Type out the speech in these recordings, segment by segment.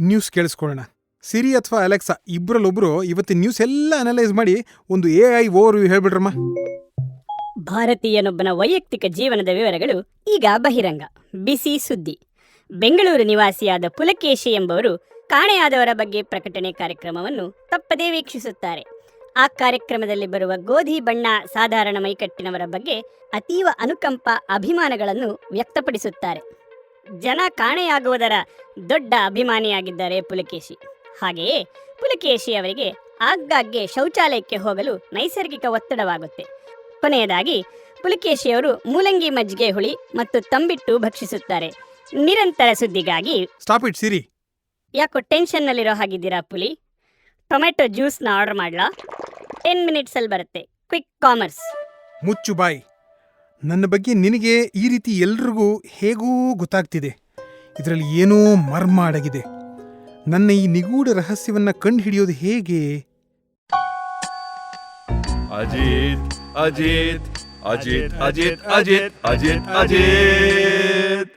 News ಕೇಳಿಸ್ಕೊಳ್ಳೋಣ. ಸಿರಿ ಅಥವಾ Alexa ಇಬ್ಬರಲ್ಲೊಬ್ರು ಇವತ್ತಿನ news ಎಲ್ಲ ಅನಲೈಸ್ ಮಾಡಿ ಒಂದು AI ಓವರ್ ವ್ಯೂ ಹೇಳ್ಬಿಡ್ರಮ್ಮ. ಭಾರತೀಯನೊಬ್ಬನ ವೈಯಕ್ತಿಕ ಜೀವನದ ವಿವರಗಳು ಈಗ ಬಹಿರಂಗ. ಬಿಸಿ ಸುದ್ದಿ. ಬೆಂಗಳೂರು ನಿವಾಸಿಯಾದ ಪುಲಕೇಶಿ ಎಂಬವರು ಕಾಣೆಯಾದವರ ಬಗ್ಗೆ ಪ್ರಕಟಣೆ ಕಾರ್ಯಕ್ರಮವನ್ನು ತಪ್ಪದೇ ವೀಕ್ಷಿಸುತ್ತಾರೆ. ಆ ಕಾರ್ಯಕ್ರಮದಲ್ಲಿ ಬರುವ ಗೋಧಿ ಬಣ್ಣ ಸಾಧಾರಣ ಮೈಕಟ್ಟಿನವರ ಬಗ್ಗೆ ಅತೀವ ಅನುಕಂಪ ಅಭಿಮಾನಗಳನ್ನು ವ್ಯಕ್ತಪಡಿಸುತ್ತಾರೆ. ಜನ ಕಾಣೆಯಾಗುವುದರ ದೊಡ್ಡ ಅಭಿಮಾನಿಯಾಗಿದ್ದಾರೆ ಪುಲಕೇಶಿ. ಹಾಗೆಯೇ ಪುಲಕೇಶಿ ಅವರಿಗೆ ಆಗಾಗ್ಗೆ ಶೌಚಾಲಯಕ್ಕೆ ಹೋಗಲು ನೈಸರ್ಗಿಕ ಒತ್ತಡವಾಗುತ್ತೆ. ಕೊನೆಯದಾಗಿ ಪುಲಕೇಶಿಯವರು ಮೂಲಂಗಿ ಮಜ್ಜಿಗೆ ಹುಳಿ ಮತ್ತು ತಂಬಿಟ್ಟು ಭಕ್ಷಿಸುತ್ತಾರೆ. ನಿರಂತರ ಸುದ್ದಿಗಾಗಿ ಸ್ಟಾಪ್ ಇಟ್ ಸಿರಿ. ಯಾಕೋ ಟೆನ್ಷನ್ನಲ್ಲಿರೋ ಹಾಗಿದ್ದೀರಾ ಪುಲಿ? ಟೊಮೆಟೊ ಜ್ಯೂಸ್ನ ಆರ್ಡರ್ ಮಾಡಲಾ? 10 ಮಿನಿಟ್ಸಲ್ಲಿ ಬರುತ್ತೆ. Quick commerce. ಮುಚ್ಚು ಬಾಯ್. ನನ್ನ ಬಗ್ಗೆ ನಿನಗೆ ಈ ರೀತಿ ಎಲ್ರಿಗೂ ಹೇಗೂ ಗೊತ್ತಾಗ್ತಿದೆ. ಇದರಲ್ಲಿ ಏನೋ ಮರ್ಮ ಅಡಗಿದೆ. ನನ್ನ ಈ ನಿಗೂಢ ರಹಸ್ಯವನ್ನ ಕಂಡು ಹಿಡಿಯೋದು ಹೇಗೆ? Ajit Ajit Ajit Ajit Ajit Ajit Ajit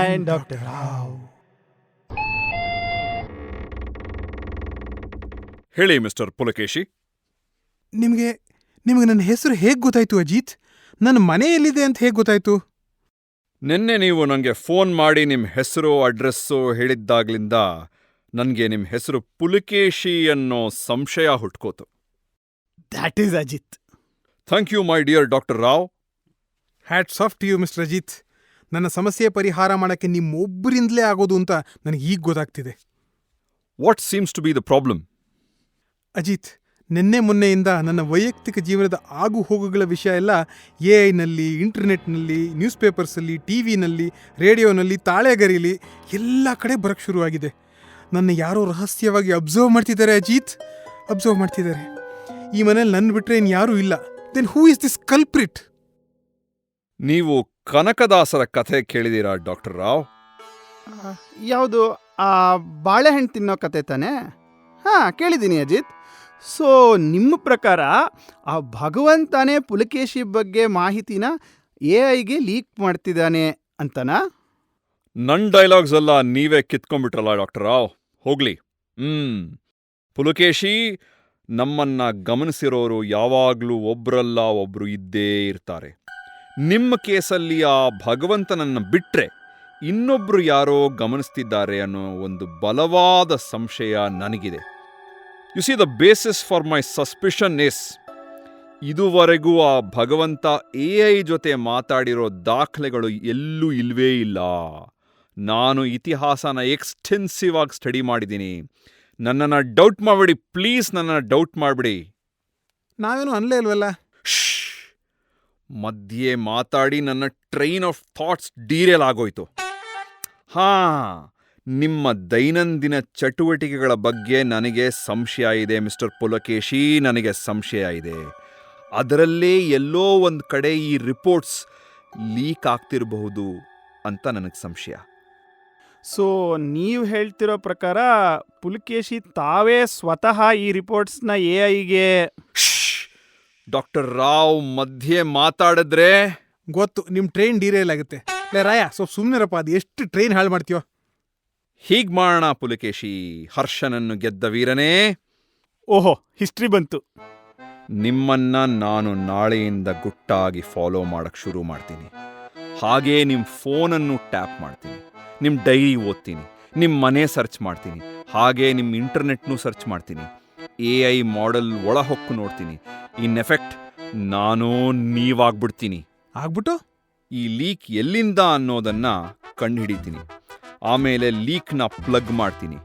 and doctor Rao. ಹೇಳಿ ಮಿಸ್ಟರ್ ಪುಲಕೇಶಿ. ನಿಮಗೆ ನನ್ನ ಹೆಸರು ಹೇಗೆ ಗೊತ್ತಾಯ್ತು ಅಜಿತ್? ನನ್ನ ಮನೆ ಎಲ್ಲಿದೆ ಅಂತ ಹೇಗೆ ಗೊತ್ತಾಯ್ತು? ನಿನ್ನೆ ನೀವು ನನಗೆ ಫೋನ್ ಮಾಡಿ ನಿಮ್ಮ ಹೆಸರು ಅಡ್ರೆಸ್ಸು ಹೇಳಿದ್ದಾಗ್ಲಿಂದ ನನಗೆ ನಿಮ್ಮ ಹೆಸರು ಪುಲಕೇಶಿ ಅನ್ನೋ ಸಂಶಯ ಹುಟ್ಕೋತು. That is Ajith. Thank you my dear doctor Rao. Hats off to you mister Ajith. ನನ್ನ ಸಮಸ್ಯೆ ಪರಿಹಾರ ಮಾಡೋಕ್ಕೆ ನಿಮ್ಮೊಬ್ಬರಿಂದಲೇ ಆಗೋದು ಅಂತ ನನಗೆ ಈಗ ಗೊತ್ತಾಗ್ತಿದೆ. What seems to be the problem? Ajith, ನಿನ್ನೆ ಮೊನ್ನೆಯಿಂದ ನನ್ನ ವೈಯಕ್ತಿಕ ಜೀವನದ ಆಗು ಹೋಗುಗಳ ವಿಷಯ ಎಲ್ಲ AI-ನಲ್ಲಿ, ಇಂಟರ್ನೆಟ್ನಲ್ಲಿ, ನ್ಯೂಸ್ ಪೇಪರ್ಸಲ್ಲಿ, TV-ನಲ್ಲಿ, ರೇಡಿಯೋನಲ್ಲಿ, ತಾಳೆಗರಿಲಿ ಎಲ್ಲ ಕಡೆ ಬರೋಕ್ಕೆ ಶುರುವಾಗಿದೆ. ನನ್ನ ಯಾರೋ ರಹಸ್ಯವಾಗಿ ಅಬ್ಸರ್ವ್ ಮಾಡ್ತಿದ್ದಾರೆ ಅಜಿತ್, ಅಬ್ಸರ್ವ್ ಮಾಡ್ತಿದ್ದಾರೆ. ಈ ಮನೇಲಿ ನನ್ನ ಬಿಟ್ಟರೆ ಇನ್ನು ಯಾರೂ ಇಲ್ಲ. Then who is this culprit? ನೀವು ಕನಕದಾಸರ ಕಥೆ ಕೇಳಿದೀರಾ ಡಾಕ್ಟರ್ ರಾವ್? ಯಾವುದು? ಆ ಬಾಳೆಹಣ್ಣು ತಿನ್ನೋ ಕತೆ ತಾನೇ? ಹಾಂ, ಕೇಳಿದ್ದೀನಿ ಅಜಿತ್. ಸೊ ನಿಮ್ಮ ಪ್ರಕಾರ ಆ ಭಗವಂತನೇ ಪುಲಕೇಶಿ ಬಗ್ಗೆ ಮಾಹಿತಿನ AI-ಗೆ ಲೀಕ್ ಮಾಡ್ತಿದ್ದಾನೆ ಅಂತನಾ? ನನ್ನ ಡೈಲಾಗ್ಸ್ ಎಲ್ಲ ನೀವೇ ಕಿತ್ಕೊಂಡ್ಬಿಟ್ರಲ್ಲ ಡಾಕ್ಟರ್ ರಾವ್. ಹೋಗ್ಲಿ. ಪುಲಕೇಶಿ, ನಮ್ಮನ್ನ ಗಮನಿಸಿರೋರು ಯಾವಾಗ್ಲೂ ಒಬ್ರಲ್ಲ ಒಬ್ರು ಇದ್ದೇ ಇರ್ತಾರೆ. ನಿಮ್ಮ ಕೇಸಲ್ಲಿ ಆ ಭಗವಂತನನ್ನ ಬಿಟ್ರೆ ಇನ್ನೊಬ್ರು ಯಾರೋ ಗಮನಿಸ್ತಿದ್ದಾರೆ ಅನ್ನೋ ಒಂದು ಬಲವಾದ ಸಂಶಯ ನನಗಿದೆ. U C the basis for my suspicion is, ಇದುವರೆಗೂ ಆ ಭಗವಂತ AI ಜೊತೆ ಮಾತಾಡಿರೋ ದಾಖಲೆಗಳು ಎಲ್ಲೂ ಇಲ್ವೇ ಇಲ್ಲ. ನಾನು ಇತಿಹಾಸನ ಎಕ್ಸ್ಟೆನ್ಸಿವ್ ಆಗಿ ಸ್ಟಡಿ ಮಾಡಿದ್ದೀನಿ. ನನ್ನನ್ನು ಡೌಟ್ ಮಾಡಬೇಡಿ ಪ್ಲೀಸ್, ನನ್ನನ್ನು ಡೌಟ್ ಮಾಡಬೇಡಿ. ನಾವೇನು ಅನ್ಲೇ ಇಲ್ವಲ್ಲ. ಮಧ್ಯೆ ಮಾತಾಡಿ ನನ್ನ ಟ್ರೈನ್ ಆಫ್ ಥಾಟ್ಸ್ ಡೀರೇಲ್ ಆಗೋಯ್ತು. ನಿಮ್ಮ ದೈನಂದಿನ ಚಟುವಟಿಕೆಗಳ ಬಗ್ಗೆ ನನಗೆ ಸಂಶಯ ಇದೆ ಮಿಸ್ಟರ್ ಪುಲಕೇಶಿ, ನನಗೆ ಸಂಶಯ ಇದೆ. ಅದರಲ್ಲೇ ಎಲ್ಲೋ ಒಂದು ಕಡೆ ಈ ರಿಪೋರ್ಟ್ಸ್ ಲೀಕ್ ಆಗ್ತಿರಬಹುದು ಅಂತ ನನಗೆ ಸಂಶಯ. ಸೊ ನೀವು ಹೇಳ್ತಿರೋ ಪ್ರಕಾರ ಪುಲಕೇಶಿ ತಾವೇ ಸ್ವತಃ ಈ ರಿಪೋರ್ಟ್ಸ್ನ AI-ಗೆ... ಡಾಕ್ಟರ್ ರಾವ್ ಮಧ್ಯೆ ಮಾತಾಡಿದ್ರೆ ಗೊತ್ತು, ನಿಮ್ಮ ಟ್ರೈನ್ ಡೀರೇಲ್ ಆಗುತ್ತೆ. ಲೇ ರಾಯ, ಸ್ವಲ್ಪ ಸುಮ್ಮನಿರಪ್ಪ. ಅದು ಎಷ್ಟು ಟ್ರೈನ್ ಹಾಳು ಮಾಡ್ತೀಯೋ. ಹೀಗ್ ಮಾಡೋಣ ಪುಲಕೇಶಿ, ಹರ್ಷನನ್ನು ಗೆದ್ದ ವೀರನೇ. ಓಹೋ, ಹಿಸ್ಟ್ರಿ ಬಂತು. ನಿಮ್ಮನ್ನ ನಾನು ನಾಳೆಯಿಂದ ಗುಟ್ಟಾಗಿ ಫಾಲೋ ಮಾಡಕ್ ಶುರು ಮಾಡ್ತೀನಿ. ಹಾಗೇ ನಿಮ್ಮ ಫೋನನ್ನು ಟ್ಯಾಪ್ ಮಾಡ್ತೀನಿ, ನಿಮ್ಮ ಡೈರಿ ಓದ್ತೀನಿ, ನಿಮ್ಮ ಮನೆ ಸರ್ಚ್ ಮಾಡ್ತೀನಿ, ಹಾಗೇ ನಿಮ್ಮ ಇಂಟರ್ನೆಟ್ನೂ ಸರ್ಚ್ ಮಾಡ್ತೀನಿ. AI ಮಾಡೆಲ್ ಒಳ ಹೊಕ್ಕು ನೋಡ್ತೀನಿ. ಇನ್ ಎಫೆಕ್ಟ್ ನಾನೂ ನೀವಾಗ್ಬಿಡ್ತೀನಿ. ಆಗ್ಬಿಟ್ಟು ಈ ಲೀಕ್ ಎಲ್ಲಿಂದ ಅನ್ನೋದನ್ನ ಕಂಡುಹಿಡಿತೀನಿ. ಆಮೇಲೆ ಲೀಕ್ನ ಪ್ಲಗ್ ಮಾಡ್ತೀನಿ.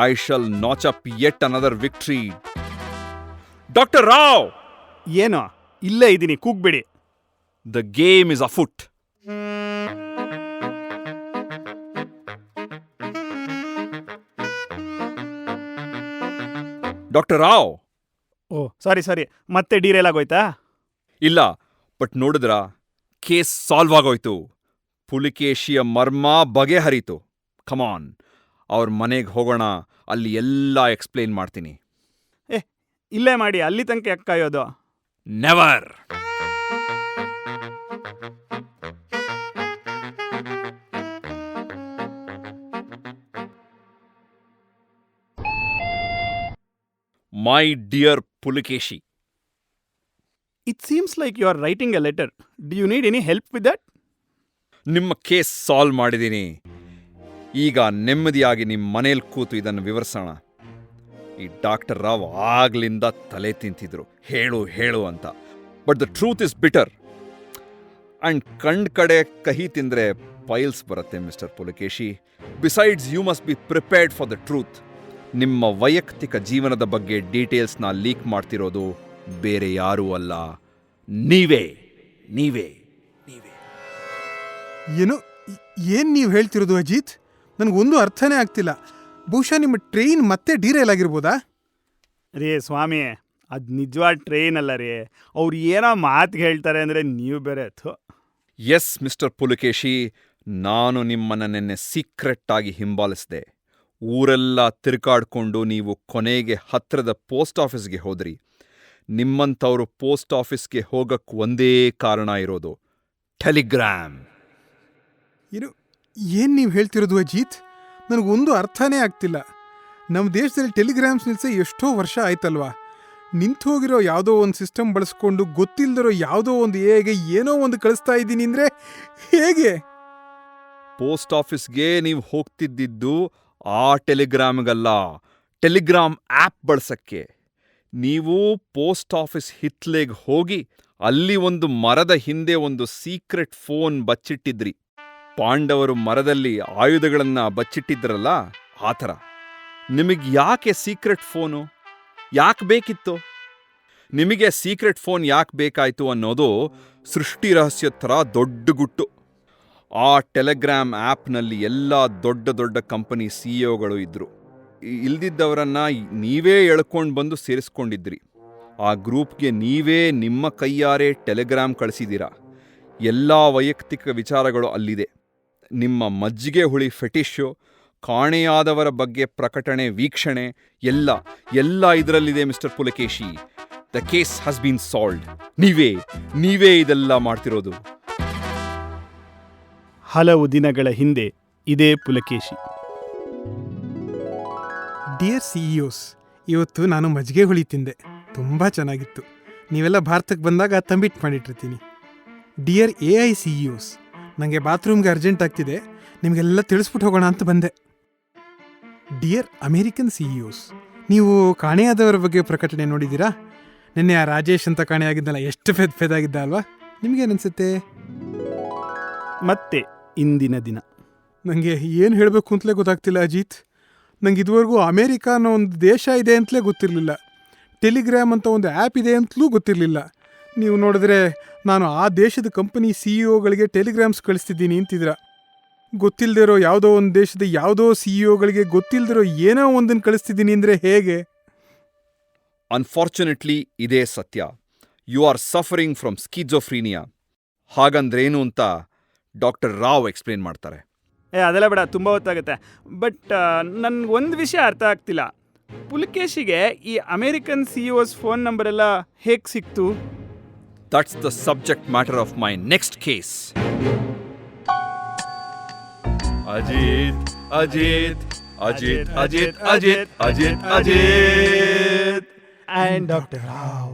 I shall notch up yet another victory. Doctor Rao! ಏನೋ, ಇಲ್ಲೇ ಇದ್ದೀನಿ, ಕೂಗ್ಬೇಡಿ. The game is afoot. Doctor Rao! Oh sorry, ಮತ್ತೆ ಡೀರೇಲ್ ಆಗೋಯ್ತಾ? ಇಲ್ಲ, ಬಟ್ ನೋಡಿದ್ರ ಕೇಸ್ ಸಾಲ್ವ್ ಆಗೋಯ್ತು. ಪುಲಕೇಶಿಯ ಮರ್ಮ ಬಗೆಹರಿತು. ಕಮಾನ್, ಅವ್ರ ಮನೆಗೆ ಹೋಗೋಣ, ಅಲ್ಲಿ ಎಲ್ಲ ಎಕ್ಸ್ಪ್ಲೇನ್ ಮಾಡ್ತೀನಿ. ಇಲ್ಲೇ ಮಾಡಿ, ಅಲ್ಲಿ ತನಕ ಯಾಕೆ ಕಾಯೋದು? Never. My dear Pulikeshi, it seems like you are writing a letter. Do you need any help with that? ನಿಮ್ಮ ಕೇಸ್ ಸಾಲ್ವ್ ಮಾಡಿದ್ದೀನಿ. ಈಗ ನೆಮ್ಮದಿಯಾಗಿ ನಿಮ್ಮ ಮನೇಲಿ ಕೂತು ಇದನ್ನು ವಿವರಿಸೋಣ. ಈ ಡಾಕ್ಟರ್ ರಾವ್ ಆಗ್ಲಿಂದ ತಲೆ ತಿಂತಿದ್ರು, ಹೇಳು ಹೇಳು ಅಂತ. But the truth is bitter. And ಕಂಡ್ ಕಡೆ ಕಹಿ ತಿಂದರೆ ಪೈಲ್ಸ್ ಬರುತ್ತೆ mister Pulikeshi. Besides you must be prepared for the truth. ನಿಮ್ಮ ವೈಯಕ್ತಿಕ ಜೀವನದ ಬಗ್ಗೆ ಡೀಟೇಲ್ಸ್ನ ಲೀಕ್ ಮಾಡ್ತಿರೋದು ಬೇರೆ ಯಾರೂ ಅಲ್ಲ, ನೀವೇ ನೀವೇ ನೀವೇ. ಏನು ನೀವು ಹೇಳ್ತಿರೋದು ಅಜಿತ್? ನನಗೊಂದು ಅರ್ಥನೇ ಆಗ್ತಿಲ್ಲ. ಬಹುಶಃ ನಿಮ್ಮ ಟ್ರೈನ್ ಮತ್ತೆ ಡೀರೇಲ್ ಆಗಿರ್ಬೋದಾ? ರೇ ಸ್ವಾಮಿ, ಅದು ನಿಜವಾದ ಟ್ರೈನ್ ಅಲ್ಲ ರೀ. ಅವ್ರು ಏನೋ ಮಾತು ಹೇಳ್ತಾರೆ ಅಂದರೆ ನೀವು ಬೇರೆ. ಎಸ್ ಮಿಸ್ಟರ್ ಪುಲಿಕೇಶಿ, ನಾನು ನಿಮ್ಮನ್ನು ನಿನ್ನೆ ಸೀಕ್ರೆಟ್ಟಾಗಿ ಹಿಂಬಾಲಿಸಿದೆ. ಊರೆಲ್ಲ ತಿರುಗಾಡ್ಕೊಂಡು ನೀವು ಕೊನೆಗೆ ಹತ್ತಿರದ ಪೋಸ್ಟ್ ಆಫೀಸ್ಗೆ ಹೋದ್ರಿ. ನಿಮ್ಮಂಥವ್ರು ಪೋಸ್ಟ್ ಆಫೀಸ್ಗೆ ಹೋಗಕ್ಕೆ ಒಂದೇ ಕಾರಣ ಇರೋದು, ಟೆಲಿಗ್ರಾಮ್. ಏನು ನೀವು ಹೇಳ್ತಿರೋದು ಅಜಿತ್? ನನಗೊಂದು ಅರ್ಥನೇ ಆಗ್ತಿಲ್ಲ. ನಮ್ಮ ದೇಶದಲ್ಲಿ ಟೆಲಿಗ್ರಾಮ್ಸ್ ನಿಲ್ಸೆ ಎಷ್ಟೋ ವರ್ಷ ಆಯ್ತಲ್ವಾ? ನಿಂತು ಹೋಗಿರೋ ಯಾವುದೋ ಒಂದು ಸಿಸ್ಟಮ್ ಬಳಸ್ಕೊಂಡು ಗೊತ್ತಿಲ್ಲದಿರೋ ಯಾವುದೋ ಒಂದು ಎಗೆ ಏನೋ ಒಂದು ಕಳಿಸ್ತಾ ಇದ್ದೀನಿ ಅಂದರೆ ಹೇಗೆ? ಪೋಸ್ಟ್ ಆಫೀಸ್ಗೆ ನೀವು ಹೋಗ್ತಿದ್ದಿದ್ದು ಆ ಟೆಲಿಗ್ರಾಮ್ಗಲ್ಲ, ಟೆಲಿಗ್ರಾಮ್ ಆ್ಯಪ್ ಬಳಸಕ್ಕೆ. ನೀವು ಪೋಸ್ಟ್ ಆಫೀಸ್ ಹಿತ್ಲೆಗೆ ಹೋಗಿ ಅಲ್ಲಿ ಒಂದು ಮರದ ಹಿಂದೆ ಒಂದು ಸೀಕ್ರೆಟ್ ಫೋನ್ ಬಚ್ಚಿಟ್ಟಿದ್ರಿ. ಪಾಂಡವರು ಮರದಲ್ಲಿ ಆಯುಧಗಳನ್ನು ಬಚ್ಚಿಟ್ಟಿದ್ರಲ್ಲ, ಆ ಥರ. ನಿಮಗೆ ಯಾಕೆ ಸೀಕ್ರೆಟ್ ಫೋನು ಯಾಕೆ ಬೇಕಿತ್ತು? ನಿಮಗೆ ಸೀಕ್ರೆಟ್ ಫೋನ್ ಯಾಕೆ ಬೇಕಾಯಿತು ಅನ್ನೋದು ಸೃಷ್ಟಿ ರಹಸ್ಯದ ಥರ ದೊಡ್ಡ ಗುಟ್ಟು. ಆ ಟೆಲಿಗ್ರಾಮ್ ಆ್ಯಪ್ನಲ್ಲಿ ಎಲ್ಲ ದೊಡ್ಡ ದೊಡ್ಡ ಕಂಪನಿ ಸಿಇಒಗಳು ಇದ್ದರು. ಇಲ್ದಿದ್ದವರನ್ನು ನೀವೇ ಎಳ್ಕೊಂಡು ಬಂದು ಸೇರಿಸ್ಕೊಂಡಿದ್ರಿ. ಆ ಗ್ರೂಪ್ಗೆ ನೀವೇ ನಿಮ್ಮ ಕೈಯಾರೆ ಟೆಲಿಗ್ರಾಮ್ ಕಳಿಸಿದ್ದೀರಾ. ಎಲ್ಲ ವೈಯಕ್ತಿಕ ವಿಚಾರಗಳು ಅಲ್ಲಿದೆ. ನಿಮ್ಮ ಮಜ್ಜಿಗೆ ಹುಳಿ ಫೆಟಿಷು, ಕಾಣೆಯಾದವರ ಬಗ್ಗೆ ಪ್ರಕಟಣೆ, ವೀಕ್ಷಣೆ ಎಲ್ಲ ಇದರಲ್ಲಿದೆ mister Pulakeshi. The case has been solved. ನೀವೇ ಇದೆಲ್ಲ ಮಾಡ್ತಿರೋದು. ಹಲವು ದಿನಗಳ ಹಿಂದೆ ಇದೇ ಪುಲಕೇಶಿ. ಡಿಯರ್ ಸಿಇಒಸ್, ಇವತ್ತು ನಾನು ಮಜ್ಜಿಗೆ ಹುಳಿ ತಿಂದೆ, ತುಂಬ ಚೆನ್ನಾಗಿತ್ತು. ನೀವೆಲ್ಲ ಭಾರತಕ್ಕೆ ಬಂದಾಗ ತಂಬಿಟ್ಟು ಮಾಡಿಟ್ಟಿರ್ತೀನಿ. ಡಿಯರ್ AI ಸಿಇಒಸ್, ನನಗೆ ಬಾತ್ರೂಮ್ಗೆ ಅರ್ಜೆಂಟ್ ಆಗ್ತಿದೆ, ನಿಮಗೆಲ್ಲ ತಿಳಿಸ್ಬಿಟ್ಟು ಹೋಗೋಣ ಅಂತ ಬಂದೆ. ಡಿಯರ್ ಅಮೇರಿಕನ್ ಸಿಇಒಸ್, ನೀವು ಕಾಣೆಯಾದವರ ಬಗ್ಗೆ ಪ್ರಕಟಣೆ ನೋಡಿದ್ದೀರಾ? ನಿನ್ನೆ ಆ ರಾಜೇಶ್ ಅಂತ ಕಾಣೆಯಾಗಿದ್ದಲ್ಲ, ಎಷ್ಟು ಫೆದಾಗಿದ್ದ ಅಲ್ವಾ? ನಿಮಗೇನನ್ಸುತ್ತೆ? ಮತ್ತೆ ಇಂದಿನ ದಿನ ನನಗೆ ಏನು ಹೇಳಬೇಕು ಅಂತಲೇ ಗೊತ್ತಾಗ್ತಿಲ್ಲ ಅಜಿತ್. ನಂಗೆ ಇದುವರೆಗೂ ಅಮೇರಿಕಾ ಅನ್ನೋ ಒಂದು ದೇಶ ಇದೆ ಅಂತಲೇ ಗೊತ್ತಿರಲಿಲ್ಲ. ಟೆಲಿಗ್ರಾಮ್ ಅಂತ ಒಂದು ಆ್ಯಪ್ ಇದೆ ಅಂತಲೂ ಗೊತ್ತಿರಲಿಲ್ಲ. ನೀವು ನೋಡಿದ್ರೆ ನಾನು ಆ ದೇಶದ ಕಂಪನಿ ಸಿಇಒಗಳಿಗೆ ಟೆಲಿಗ್ರಾಮ್ಸ್ ಕಳಿಸ್ತಿದ್ದೀನಿ ಅಂತಿದ್ರ. ಗೊತ್ತಿಲ್ಲದಿರೋ ಯಾವುದೋ ಒಂದು ದೇಶದ ಯಾವುದೋ ಸಿಇಒಗಳಿಗೆ ಗೊತ್ತಿಲ್ಲದಿರೋ ಏನೋ ಒಂದನ್ನು ಕಳಿಸ್ತಿದ್ದೀನಿ ಅಂದರೆ ಹೇಗೆ? ಅನ್ಫಾರ್ಚುನೇಟ್ಲಿ ಇದೇ ಸತ್ಯ. You are suffering from schizophrenia. ಹಾಗಂದ್ರೇನು ಅಂತ ಡಾಕ್ಟರ್ ರಾವ್ ಎಕ್ಸ್ಪ್ಲೇನ್ ಮಾಡ್ತಾರೆ. ಅದೆಲ್ಲ ಬೇಡ, ತುಂಬ ಹೊತ್ತಾಗುತ್ತೆ. ಬಟ್ ನನ್ಗೊಂದು ವಿಷಯ ಅರ್ಥ ಆಗ್ತಿಲ್ಲ. ಪುಲಕೇಶಿಗೆ ಈ ಅಮೇರಿಕನ್ ಸಿಇಒಸ್ ಫೋನ್ ನಂಬರ್ ಎಲ್ಲ ಹೇಗೆ ಸಿಕ್ತು? That's the subject matter of my next case. Ajit Ajit Ajit Ajit Ajit Ajit Ajit And Dr. Rao.